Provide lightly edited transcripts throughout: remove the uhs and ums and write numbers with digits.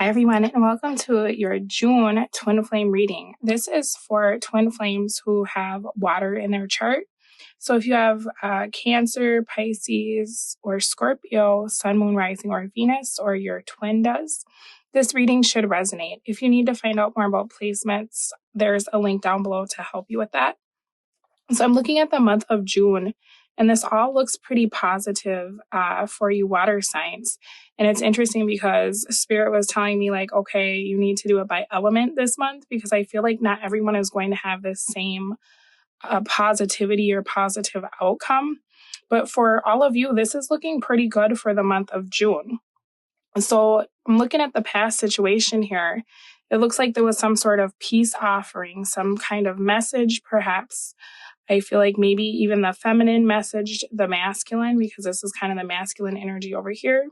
Hi everyone, and welcome to your June twin flame reading. This is for twin flames who have water in their chart. So if you have Cancer, Pisces, or Scorpio, Sun, Moon, Rising, or Venus, or your twin does, this reading should resonate. If you need to find out more about placements, there's a link down below to help you with that. So I'm looking at the month of June, and this all looks pretty positive for you water signs. And it's interesting because Spirit was telling me like, okay, you need to do it by element this month, because I feel like not everyone is going to have the same positivity or positive outcome. But for all of you, this is looking pretty good for the month of June. So I'm looking at the past situation here. It looks like there was some sort of peace offering, some kind of message perhaps. I feel like maybe even the feminine messaged the masculine, because this is kind of the masculine energy over here.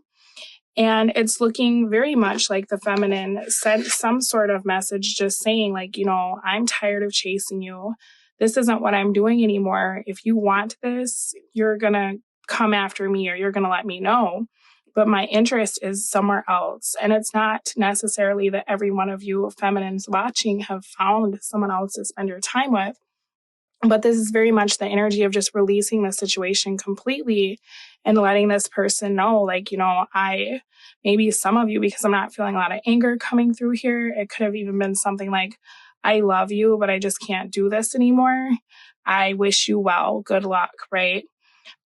And it's looking very much like the feminine sent some sort of message just saying like, you know, I'm tired of chasing you. This isn't what I'm doing anymore. If you want this, you're going to come after me or you're going to let me know. But my interest is somewhere else. And it's not necessarily that every one of you feminines watching have found someone else to spend your time with. But this is very much the energy of just releasing the situation completely and letting this person know, like, you know, maybe some of you, because I'm not feeling a lot of anger coming through here. It could have even been something like, I love you, but I just can't do this anymore. I wish you well. Good luck, right?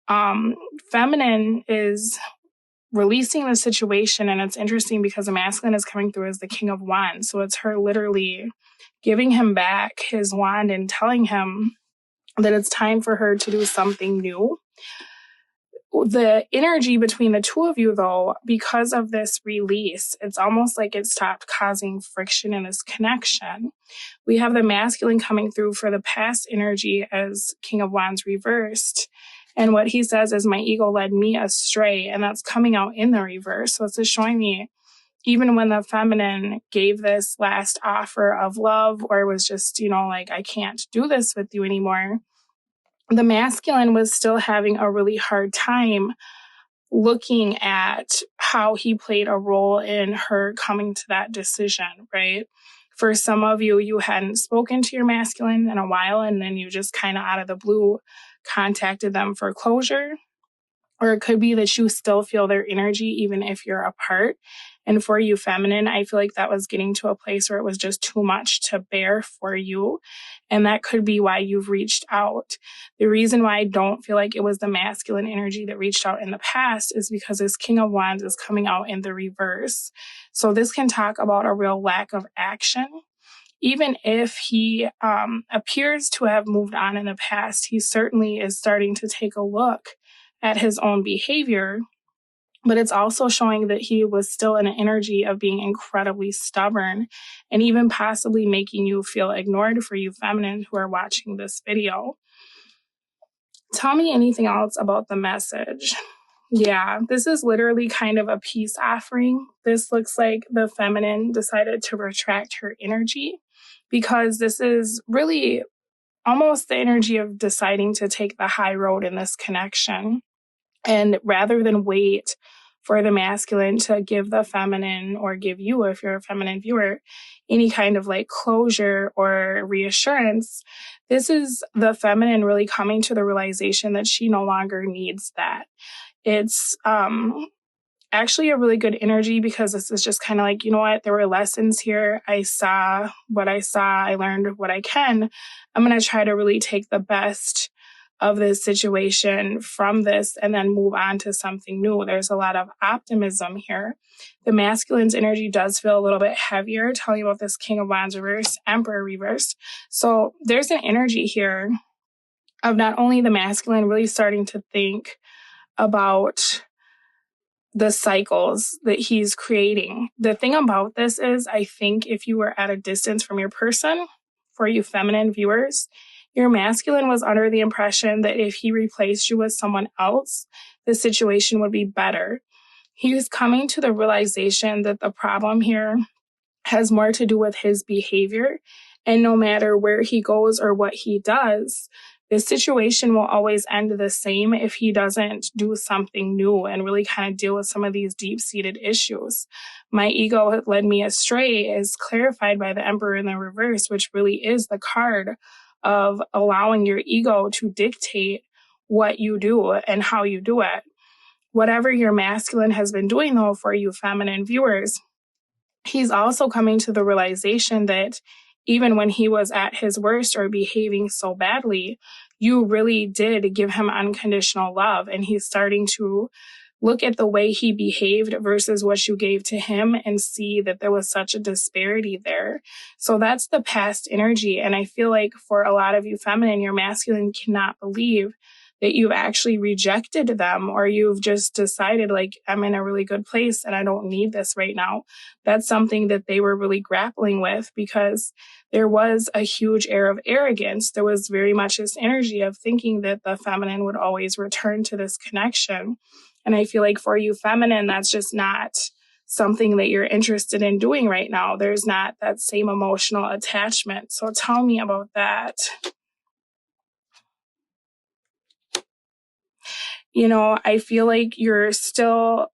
Feminine is releasing the situation. And it's interesting because the masculine is coming through as the King of Wands. So it's her literally giving him back his wand and telling him that it's time for her to do something new. The energy between the two of you, though, because of this release, it's almost like it stopped causing friction in this connection. We have the masculine coming through for the past energy as King of Wands reversed. And what he says is, my ego led me astray. And that's coming out in the reverse. So it's just showing me, even when the feminine gave this last offer of love, or was just, you know, like, I can't do this with you anymore, the masculine was still having a really hard time looking at how he played a role in her coming to that decision, right? For some of you, you hadn't spoken to your masculine in a while, and then you just kind of out of the blue contacted them for closure. Or it could be that you still feel their energy even if you're apart. And for you feminine, I feel like that was getting to a place where it was just too much to bear for you. And that could be why you've reached out. The reason why I don't feel like it was the masculine energy that reached out in the past is because this King of Wands is coming out in the reverse. So this can talk about a real lack of action. Even if he appears to have moved on in the past, he certainly is starting to take a look at his own behavior, but it's also showing that he was still in an energy of being incredibly stubborn and even possibly making you feel ignored, for you feminine who are watching this video. Tell me anything else about the message. Yeah, this is literally kind of a peace offering. This looks like the feminine decided to retract her energy, because this is really almost the energy of deciding to take the high road in this connection. And rather than wait for the masculine to give the feminine, or give you, if you're a feminine viewer, any kind of like closure or reassurance, this is the feminine really coming to the realization that she no longer needs that. It's actually a really good energy, because this is just kind of like, you know what, there were lessons here. I saw what I saw. I learned what I can. I'm going to try to really take the best of this situation from this and then move on to something new. There's a lot of optimism here. The masculine's energy does feel a little bit heavier, telling you about this King of Wands reverse, Emperor reverse. So there's an energy here of not only the masculine really starting to think about the cycles that he's creating. The thing about this is, I think if you were at a distance from your person, for you feminine viewers, your masculine was under the impression that if he replaced you with someone else, the situation would be better. He was coming to the realization that the problem here has more to do with his behavior. And no matter where he goes or what he does, this situation will always end the same if he doesn't do something new and really kind of deal with some of these deep-seated issues. My ego led me astray is clarified by the Emperor in the reverse, which really is the card of allowing your ego to dictate what you do and how you do it. Whatever your masculine has been doing, though, for you feminine viewers, he's also coming to the realization that even when he was at his worst or behaving so badly, you really did give him unconditional love. And he's starting to look at the way he behaved versus what you gave to him and see that there was such a disparity there. So that's the past energy. And I feel like for a lot of you feminine, your masculine cannot believe that you've actually rejected them, or you've just decided, like, I'm in a really good place and I don't need this right now. That's something that they were really grappling with, because there was a huge air of arrogance. There was very much this energy of thinking that the feminine would always return to this connection. And I feel like for you feminine, that's just not something that you're interested in doing right now. There's not that same emotional attachment. So tell me about that. You know, I feel like you're still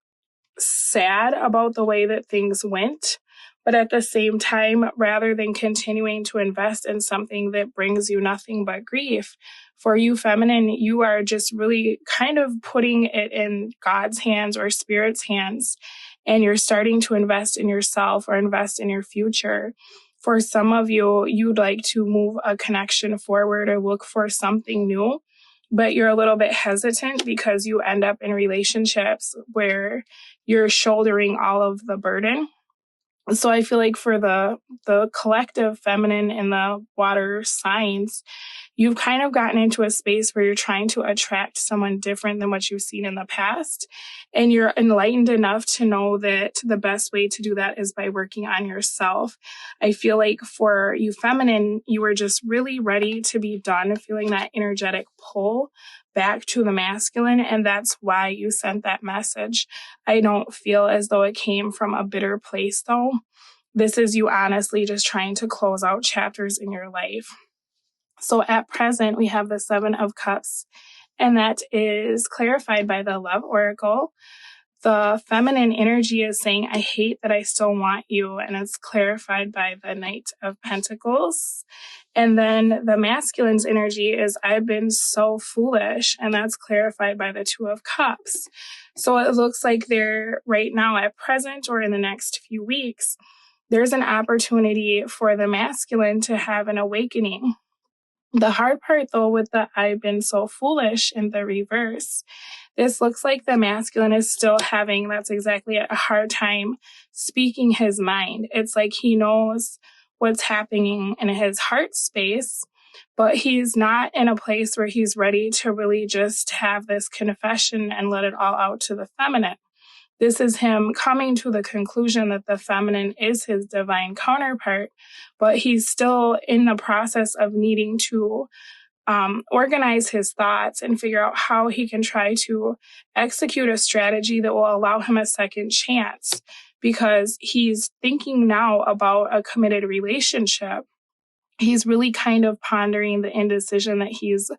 sad about the way that things went, but at the same time, rather than continuing to invest in something that brings you nothing but grief, for you feminine, you are just really kind of putting it in God's hands or Spirit's hands, and you're starting to invest in yourself or invest in your future. For some of you, you'd like to move a connection forward or look for something new, but you're a little bit hesitant because you end up in relationships where you're shouldering all of the burden. So I feel like for the collective feminine and the water signs, you've kind of gotten into a space where you're trying to attract someone different than what you've seen in the past. And you're enlightened enough to know that the best way to do that is by working on yourself. I feel like for you feminine, you were just really ready to be done, feeling that energetic pull back to the masculine. And that's why you sent that message. I don't feel as though it came from a bitter place, though. This is you honestly just trying to close out chapters in your life. So at present, we have the 7 of Cups, and that is clarified by the Love Oracle. The feminine energy is saying, I hate that I still want you, and it's clarified by the Knight of Pentacles. And then the masculine's energy is, I've been so foolish, and that's clarified by the 2 of Cups. So it looks like they're right now at present or in the next few weeks, there's an opportunity for the masculine to have an awakening. The hard part, though, with the I've been so foolish in the reverse, this looks like the masculine is still having, that's exactly a hard time speaking his mind. It's like he knows what's happening in his heart space, but he's not in a place where he's ready to really just have this confession and let it all out to the feminine. This is him coming to the conclusion that the feminine is his divine counterpart, but he's still in the process of needing to organize his thoughts and figure out how he can try to execute a strategy that will allow him a second chance, because he's thinking now about a committed relationship. He's really kind of pondering the indecision that he's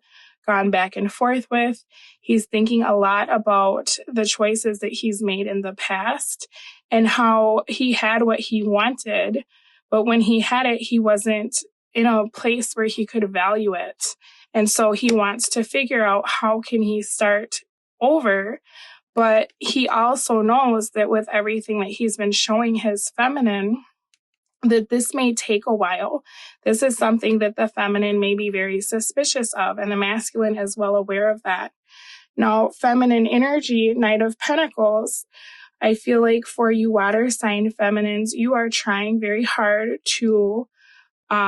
gone back and forth with. He's thinking a lot about the choices that he's made in the past and how he had what he wanted, but when he had it, he wasn't in a place where he could value it. And so he wants to figure out how can he start over. But he also knows that with everything that he's been showing his feminine, that this may take a while. This is something that the feminine may be very suspicious of, and the masculine is well aware of that. Now, feminine energy, Knight of Pentacles, I feel like for you water sign feminines, you are trying very hard to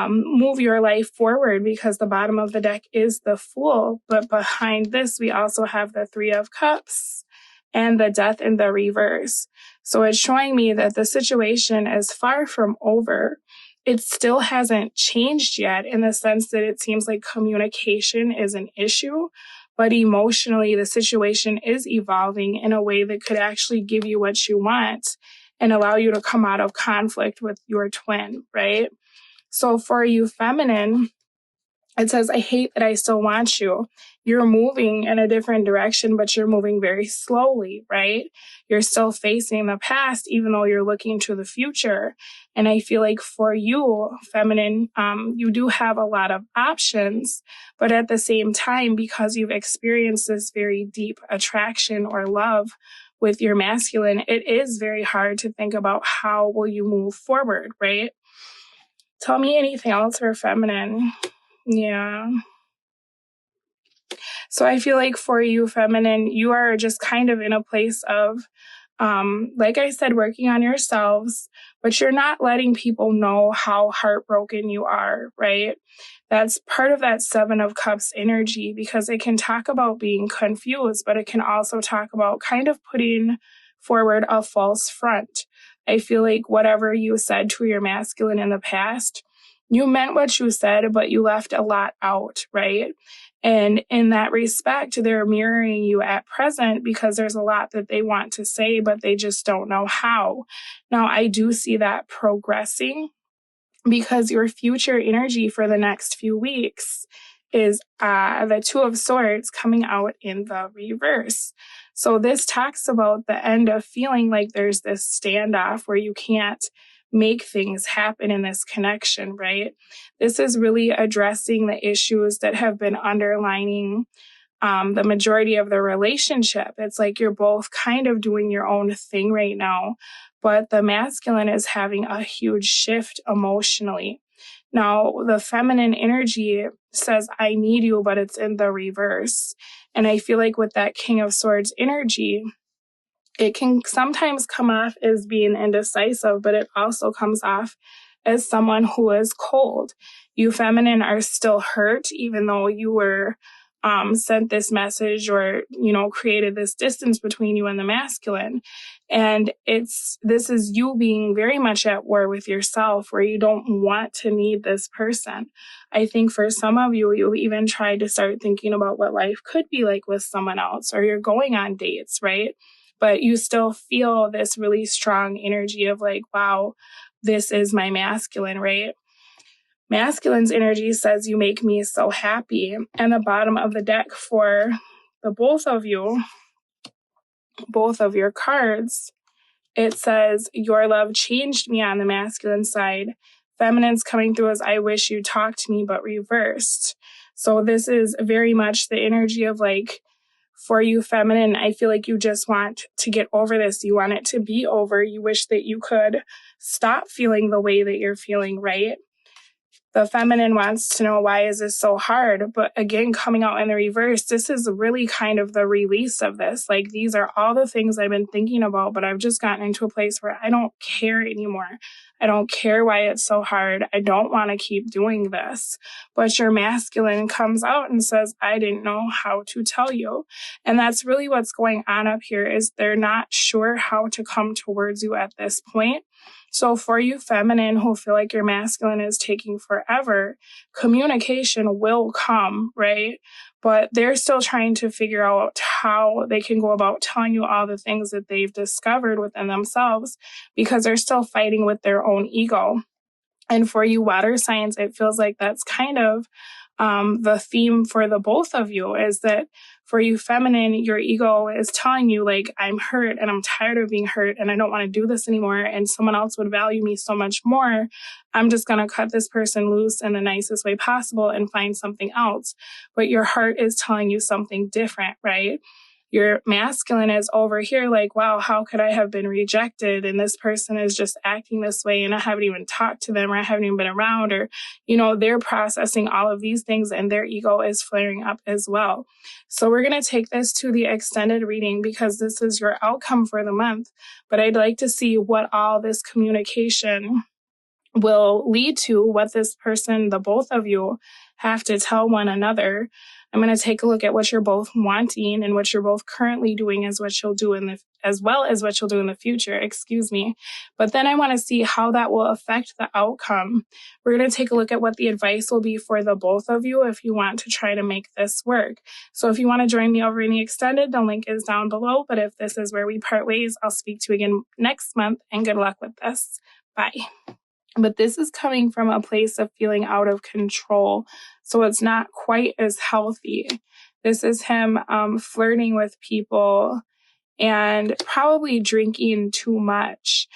move your life forward, because the bottom of the deck is the Fool. But behind this, we also have the 3 of Cups and the Death in the reverse. So it's showing me that the situation is far from over. It still hasn't changed yet, in the sense that it seems like communication is an issue, but emotionally the situation is evolving in a way that could actually give you what you want and allow you to come out of conflict with your twin, right? So for you feminine, It says, I hate that I still want you. You're moving in a different direction, but you're moving very slowly, right? You're still facing the past, even though you're looking to the future. And I feel like for you, feminine, you do have a lot of options, but at the same time, because you've experienced this very deep attraction or love with your masculine, it is very hard to think about how will you move forward, right? Tell me anything else for feminine. Yeah. So I feel like for you, feminine, you are just kind of in a place of, like I said, working on yourselves, but you're not letting people know how heartbroken you are, right? That's part of that Seven of Cups energy, because it can talk about being confused, but it can also talk about kind of putting forward a false front. I feel like whatever you said to your masculine in the past, you meant what you said, but you left a lot out, right? And in that respect, they're mirroring you at present because there's a lot that they want to say, but they just don't know how. Now, I do see that progressing, because your future energy for the next few weeks is the Two of Swords coming out in the reverse. So this talks about the end of feeling like there's this standoff where you can't make things happen in this connection, right? This is really addressing the issues that have been underlining the majority of the relationship. It's like you're both kind of doing your own thing right now, but the masculine is having a huge shift emotionally. Now, the feminine energy says, I need you, but it's in the reverse. And I feel like with that King of Swords energy, it can sometimes come off as being indecisive, but it also comes off as someone who is cold. You feminine are still hurt, even though you were sent this message or, created this distance between you and the masculine. And this is you being very much at war with yourself, where you don't want to need this person. I think for some of you, you even tried to start thinking about what life could be like with someone else, or you're going on dates, right? But you still feel this really strong energy of like, wow, this is my masculine, right? Masculine's energy says, you make me so happy. And the bottom of the deck for the both of you, both of your cards, it says, your love changed me on the masculine side. Feminine's coming through as, I wish you talked to me, but reversed. So this is very much the energy of like, for you feminine, I feel like you just want to get over this. You want it to be over. You wish that you could stop feeling the way that you're feeling, right? The feminine wants to know, why is this so hard? But again, coming out in the reverse, this is really kind of the release of this. Like, these are all the things I've been thinking about, but I've just gotten into a place where I don't care anymore. I don't care why it's so hard. I don't want to keep doing this. But your masculine comes out and says, I didn't know how to tell you. And that's really what's going on up here, is they're not sure how to come towards you at this point. So for you feminine who feel like your masculine is taking forever, communication will come, right? But they're still trying to figure out how they can go about telling you all the things that they've discovered within themselves, because they're still fighting with their own ego. And for you water signs, it feels like that's kind of the theme for the both of you, is that for you feminine, your ego is telling you like, I'm hurt and I'm tired of being hurt and I don't want to do this anymore, and someone else would value me so much more. I'm just going to cut this person loose in the nicest way possible and find something else. But your heart is telling you something different, right? Your masculine is over here like, wow, how could I have been rejected? And this person is just acting this way and I haven't even talked to them, or I haven't even been around, or, they're processing all of these things and their ego is flaring up as well. So we're going to take this to the extended reading because this is your outcome for the month. But I'd like to see what all this communication will lead to, what this person, the both of you, have to tell one another. I'm going to take a look at what you're both wanting and what you're both currently doing as what you'll do as well as what you'll do in the future, But then I want to see how that will affect the outcome. We're going to take a look at what the advice will be for the both of you if you want to try to make this work. So if you want to join me over in the extended, the link is down below. But if this is where we part ways, I'll speak to you again next month, and good luck with this. Bye. But this is coming from a place of feeling out of control. So it's not quite as healthy. This is him flirting with people and probably drinking too much.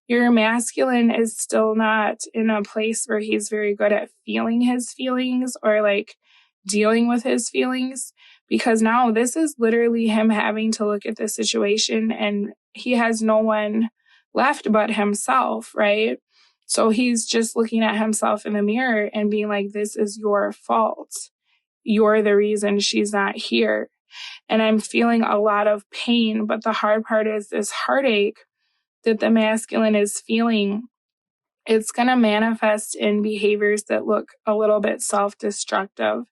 Your masculine is still not in a place where he's very good at feeling his feelings or like dealing with his feelings, because now this is literally him having to look at the situation and he has no one left but himself, right? So he's just looking at himself in the mirror and being like, this is your fault. You're the reason she's not here. And I'm feeling a lot of pain. But the hard part is this heartache that the masculine is feeling, it's going to manifest in behaviors that look a little bit self-destructive.